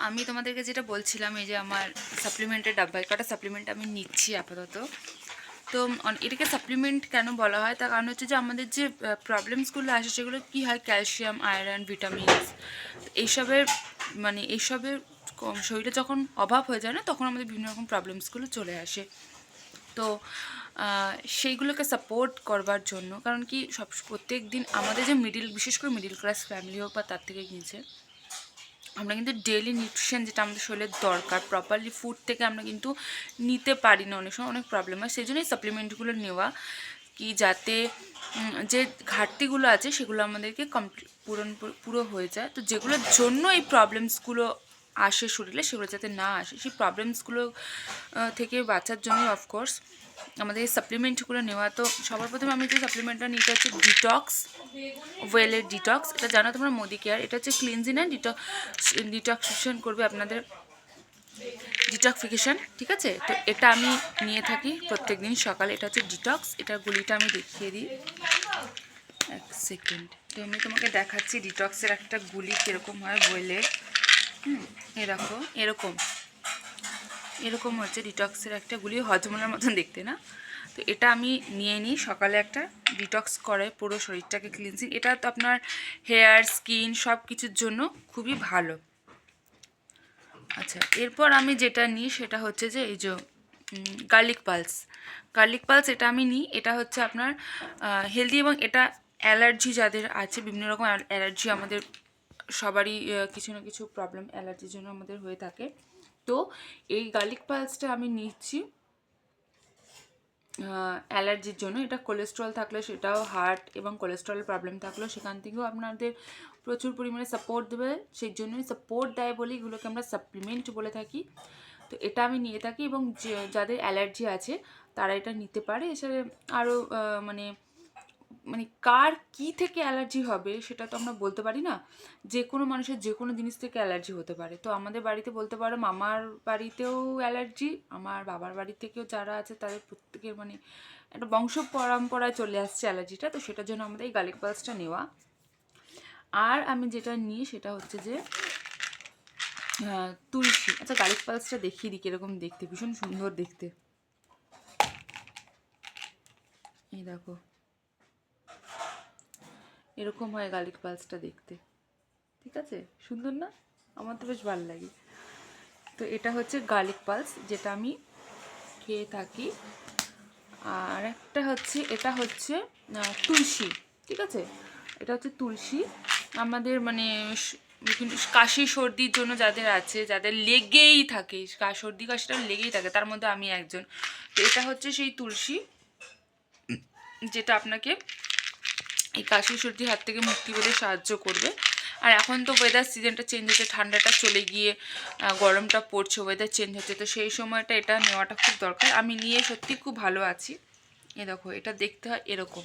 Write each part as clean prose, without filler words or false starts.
আমি তোমাদেরকে যেটা বলছিলাম, এই যে আমার সাপ্লিমেন্টের ডাব্বায় কটা সাপ্লিমেন্ট আমি নিচ্ছি আপাতত। তো এটাকে সাপ্লিমেন্ট কেন বলা হয়, তার কারণ হচ্ছে যে আমাদের যে প্রবলেমসগুলো আসে সেগুলো কী হয়, ক্যালসিয়াম, আয়রন, ভিটামিনস এইসবের এইসবের শরীরে যখন অভাব হয়ে যায় না, তখন আমাদের বিভিন্ন রকম প্রবলেমসগুলো চলে আসে। তো সেইগুলোকে সাপোর্ট করবার জন্য, কারণ কি প্রত্যেক দিন আমাদের যে বিশেষ করে মিডিল ক্লাস ফ্যামিলি হোক বা তার থেকে নিচে, আমরা কিন্তু ডেইলি নিউট্রিশন যেটা আমাদের শরীরের দরকার প্রপারলি ফুড থেকে আমরা কিন্তু নিতে পারি না, অনেক সময় অনেক প্রবলেম হয়। সেই জন্যই সাপ্লিমেন্টগুলো নেওয়া, কি যাতে যে ঘাটতিগুলো আছে সেগুলো আমাদেরকে পুরো হয়ে যায়। তো যেগুলোর জন্য এই প্রবলেমসগুলো আসে শরীরে, সেগুলো যাতে না আসে, সেই প্রবলেমসগুলো থেকে বাঁচার জন্যই অফকোর্স আমাদের এই সাপ্লিমেন্টগুলো নেওয়া। তো সবার প্রথমে আমি যে সাপ্লিমেন্টটা নিতে হচ্ছে ডিটক্স, ওয়েলের ডিটক্স। এটা জানো তোমরা, মোদি কেয়ার। এটা হচ্ছে ক্লিনজিং অ্যান্ড ডিটক্সিফিকেশন করবে আপনাদের, ডিটক্সিফিকেশন, ঠিক আছে। তো এটা আমি নিয়ে থাকি প্রত্যেক দিন সকালে। এটা হচ্ছে ডিটক্স। এটার গুলিটা আমি দেখিয়ে দিই, এক সেকেন্ড। তো আমি তোমাকে দেখাচ্ছি ডিটক্সের একটা গুলি কীরকম হয় ওয়েলের। এরকম এরকম এরকম হচ্ছে ডিটক্সের একটা গুলি, হজমোলার মতন দেখতে না। তো এটা আমি নিয়ে নিই সকালে, একটা ডিটক্স করে পুরো শরীরটাকে ক্লিনজিং। এটা তো আপনার হেয়ার, স্কিন সব কিছুর জন্য খুবই ভালো। আচ্ছা, এরপর আমি যেটা নিই সেটা হচ্ছে যে এই যে গার্লিক পালস, এটা আমি নিই। এটা হচ্ছে আপনার হেলদি, এবং এটা অ্যালার্জি যাদের আছে, বিভিন্ন রকম অ্যালার্জি আমাদের সবারই কিছু না কিছু প্রবলেম অ্যালার্জির জন্য আমাদের হয়ে থাকে। তো এই গার্লিক পালসটা আমি নিচ্ছি অ্যালার্জির জন্য। এটা কোলেস্ট্রল থাকলে সেটাও, হার্ট এবং কোলেস্ট্রলের প্রবলেম থাকলেও সেখান থেকেও আপনাদের প্রচুর পরিমাণে সাপোর্ট দেবে। সেই জন্যই সাপোর্ট দেয় বলে এগুলোকে আমরা সাপ্লিমেন্ট বলে থাকি। তো এটা আমি নিয়ে থাকি, এবং যাদের অ্যালার্জি আছে তারা এটা নিতে পারে। এছাড়া আরও মানে কার কী থেকে অ্যালার্জি হবে সেটা তো আমরা বলতে পারি না। যে কোনো মানুষের যে কোনো জিনিস থেকে অ্যালার্জি হতে পারে। তো আমাদের বাড়িতে বলতে পারো, মামার বাড়িতেও অ্যালার্জি, আমার বাবার বাড়ি থেকেও যারা আছে তাদের প্রত্যেকের একটা বংশ পরম্পরায় চলে আসছে অ্যালার্জিটা। তো সেটার জন্য আমাদের এই গার্লিক পালসটা নেওয়া। আর আমি যেটা নিই সেটা হচ্ছে যে তুলসী। আচ্ছা, গার্লিক পালসটা দেখিয়ে দিই কীরকম দেখতে, ভীষণ সুন্দর দেখতে। এই দেখো, এরকম হয় গার্লিক পালসটা দেখতে, ঠিক আছে। সুন্দর না? আমার তো বেশ ভালো লাগে। তো এটা হচ্ছে গার্লিক পালস, যেটা আমি খেয়ে থাকি। আর একটা হচ্ছে, এটা হচ্ছে তুলসী, ঠিক আছে। এটা হচ্ছে তুলসী। আমাদের কাশি সর্দির জন্য যাদের আছে, যাদের লেগেই থাকে সর্দি কাশিটা লেগেই থাকে, তার মধ্যে আমি একজন। তো এটা হচ্ছে সেই তুলসী, যেটা আপনাকে এই কাশি সর্দির হাত থেকে মুক্তি পেতে সাহায্য করবে। আর এখন তো ওয়েদার সিজনটা চেঞ্জ হচ্ছে, ঠান্ডাটা চলে গিয়ে গরমটা পড়ছে, ওয়েদার চেঞ্জ হচ্ছে। তো সেই সময়টা এটা নেওয়াটা খুব দরকার। আমি নিয়ে সত্যি খুব ভালো আছি। এ দেখো, এটা দেখতে হয় এরকম,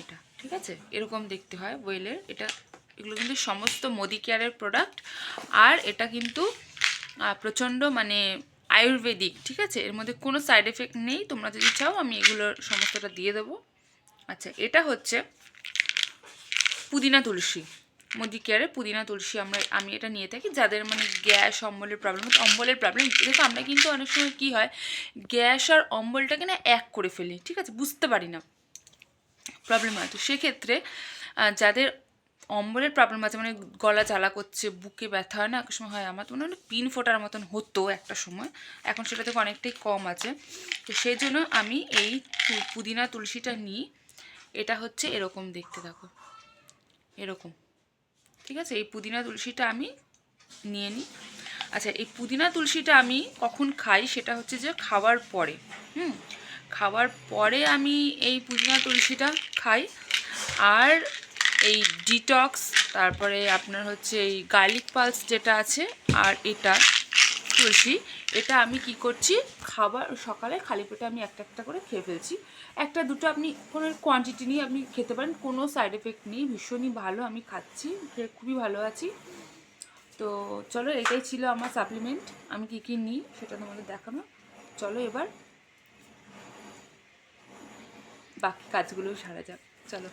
এটা ঠিক আছে, এরকম দেখতে হয় ওয়েলের। এগুলো কিন্তু সমস্ত মোদি কেয়ারের প্রোডাক্ট। আর এটা কিন্তু প্রচণ্ড আয়ুর্বেদিক, ঠিক আছে। এর মধ্যে কোনো সাইড এফেক্ট নেই। তোমরা যদি চাও আমি এগুলোর সমস্তটা দিয়ে দেবো। আচ্ছা, এটা হচ্ছে পুদিনা তুলসী, মোদি কেয়ারের পুদিনা তুলসী। আমি এটা নিয়ে থাকি যাদের গ্যাস, অম্বলের প্রবলেম। দেখো, আমরা কিন্তু অনেক সময় কী হয়, গ্যাস আর অম্বলটাকে না এক করে ফেলি, ঠিক আছে, বুঝতে পারি না প্রবলেম হয়। তো সেক্ষেত্রে যাদের অম্বলের প্রবলেম আছে, গলা জ্বালা করছে, বুকে ব্যথা হয় না, এক সময় হয়, আমার তো মনে হয় পিন ফোটার মতন হতো একটা সময়, এখন সেটা থেকে অনেকটাই কম আছে। তো সেই জন্য আমি এই পুদিনা তুলসীটা নিই। এটা হচ্ছে এরকম দেখতে, দেখো এরকম, ঠিক আছে। এই পুদিনা তুলসীটা আমি নিয়ে নিই। আচ্ছা, এই পুদিনা তুলসীটা আমি কখন খাই সেটা হচ্ছে যে খাওয়ার পরে। খাওয়ার পরে আমি এই পুদিনা তুলসীটা খাই। আর এই ডিটক্স, তারপরে আপনার হচ্ছে এই গার্লিক পালস যেটা আছে, আর এটা তুলসী, এটা আমি কি করছি, খাবার সকালে খালি পেটে আমি একটা একটা করে খেয়ে ফেলছি। একটা দুটো আপনি কোনো কোয়ান্টিটি নিয়ে আপনি খেতে পারেন, কোনো সাইড এফেক্ট নেই, ভীষণই ভালো। আমি খাচ্ছি, খুবই ভালো আছি। তো চলো, এটাই ছিল আমার সাপ্লিমেন্ট। আমি কী কী নিই সেটা তোমাদের দেখানো। চলো এবার বাকি কাজগুলো সারা যাক, চলো।